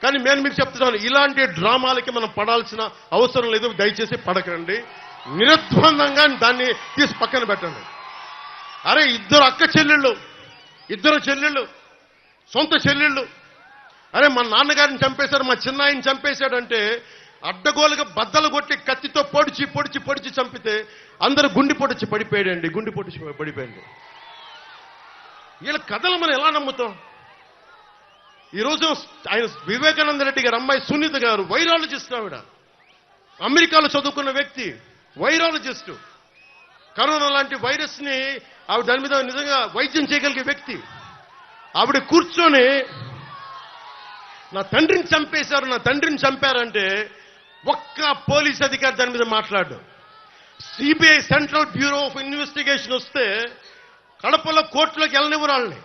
కానీ నేను మీకు చెప్తున్నాను, ఇలాంటి డ్రామాలకి మనం పడాల్సిన అవసరం లేదు. దయచేసి పడకండి, నిర్ద్వందంగా దాన్ని తీసి పక్కన పెట్టండి. అరే ఇద్దరు అక్క చెల్లెళ్ళు, ఇద్దరు చెల్లెళ్ళు, సొంత చెల్లెళ్ళు, అరే మా నాన్నగారిని చంపేశాడు, మా చిన్నాయిని చంపేశాడంటే అడ్డగోలుగా బద్దలు కొట్టి కత్తితో పొడిచి పొడిచి పొడిచి చంపితే అందరూ గుండెపోటు పడిపోయాడండి, గుండెపోటు పడిపోయింది. వీళ్ళ కథలు మనం ఎలా నమ్ముతాం? ఈరోజు ఆయన వివేకానంద రెడ్డి గారు అమ్మాయి సునీత గారు వైరాలజిస్ట్, ఆవిడ అమెరికాలో చదువుకున్న వ్యక్తి, వైరాలజిస్టు. కరోనా లాంటి వైరస్ ని ఆవిడ దాని మీద నిజంగా వైద్యం చేయగలిగే వ్యక్తి. ఆవిడ కూర్చొని నా తండ్రిని చంపేశారు, నా తండ్రిని చంపారంటే ఒక్క పోలీస్ అధికారి దాని మీద మాట్లాడు. CBI central bureau of investigation వస్తే కడపలో కోర్టులోకి వెళ్ళనివ్వరు వాళ్ళని.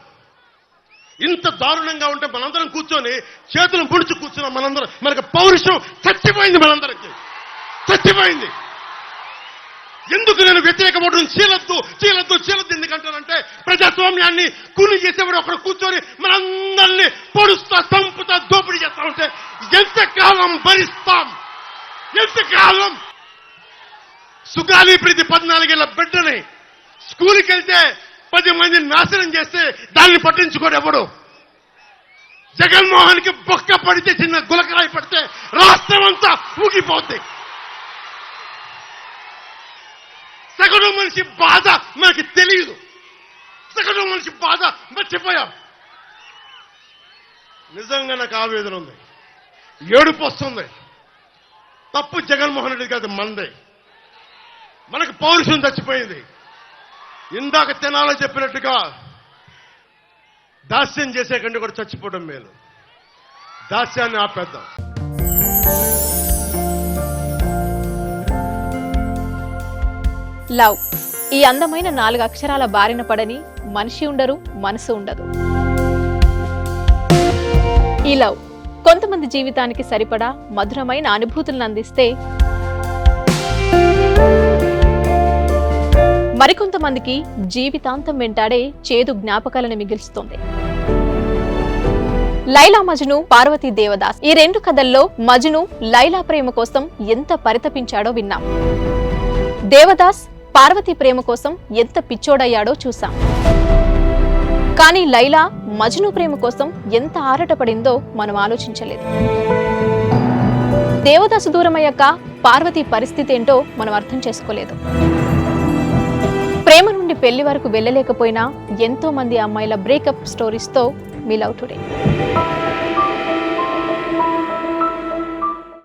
ఇంత దారుణంగా ఉంటే మనందరం కూర్చొని చేతులు ముడిచి కూర్చున్నాం. మనందరం, మనకు పౌరుషం చచ్చిపోయింది, మనందరికి చచ్చిపోయింది. ఎందుకు నేను వ్యతిరేకపడడం? చీలద్దు చీలద్దు చీలద్దు ఎందుకంటానంటే ప్రజాస్వామ్యాన్ని కూలి చేసేవాడు ఒకడు కూర్చొని మనందరినీ పొడుస్తా, చంపుతా, దోపిడీ చేస్తా ఉంటే ఎంతకాలం భరిస్తాం? ఎంతకాలం? సుగాలి ప్రీతి 14 ఏళ్ల బిడ్డని స్కూల్కి వెళ్తే 10 మందిని నాశనం చేస్తే దాన్ని పట్టించుకోడు ఎవడు. జగన్మోహన్ కి బొక్క పడితే, చిన్న గులకరాయి పడితే రాష్ట్రం అంతా ఊగిపోద్ది. సగటు మనిషి బాధ మనకి తెలియదు, సగటు మనిషి బాధ మర్చిపోయాం. నిజంగా నాకు ఆవేదన ఉంది, ఏడుపు వస్తుంది. తప్పు జగన్మోహన్ రెడ్డి కాదు, మందే. మనకు పౌరుషం చచ్చిపోయింది. ఇందాక తినాలో చెప్పినట్టుగా దాస్యం చేసే కంటే కూడా చచ్చిపోవడం మేలు. దాస్యాన్ని ఆపేద్దాం. లవ్, ఈ అందమైన 4 అక్షరాల బారిన పడని మనిషి ఉండరు, మనసు ఉండదు. ఈ లవ్ కొంతమంది జీవితానికి సరిపడా మధురమైన అనుభూతులను అందిస్తే, మరికొంతమందికి జీవితాంతం వెంటాడే చేదు జ్ఞాపకాలను మిగిల్చుతోంది. లైలా మజ్ను, పార్వతీ దేవదాస్, ఈ 2 కథల్లో మజ్ను లైలా ప్రేమ కోసం ఎంత పరితపించాడో విన్నాం. దేవదాస్ పార్వతీ ప్రేమ కోసం ఎంత పిచ్చోడయ్యాడో చూసాం. కానీ లైలా మజ్ను ప్రేమ కోసం ఎంత ఆరాటపడిందో మనం ఆలోచించలేదు. దేవదాసు దూరమయ్యాక పార్వతీ పరిస్థితి ఏంటో మనం అర్థం చేసుకోలేదు. ప్రేమ నుండి పెళ్లి వరకు వెళ్ళలేకపోయినా ఎంతో మంది అమ్మాయిల బ్రేకప్ స్టోరీస్తో మీ లవ్ టుడే.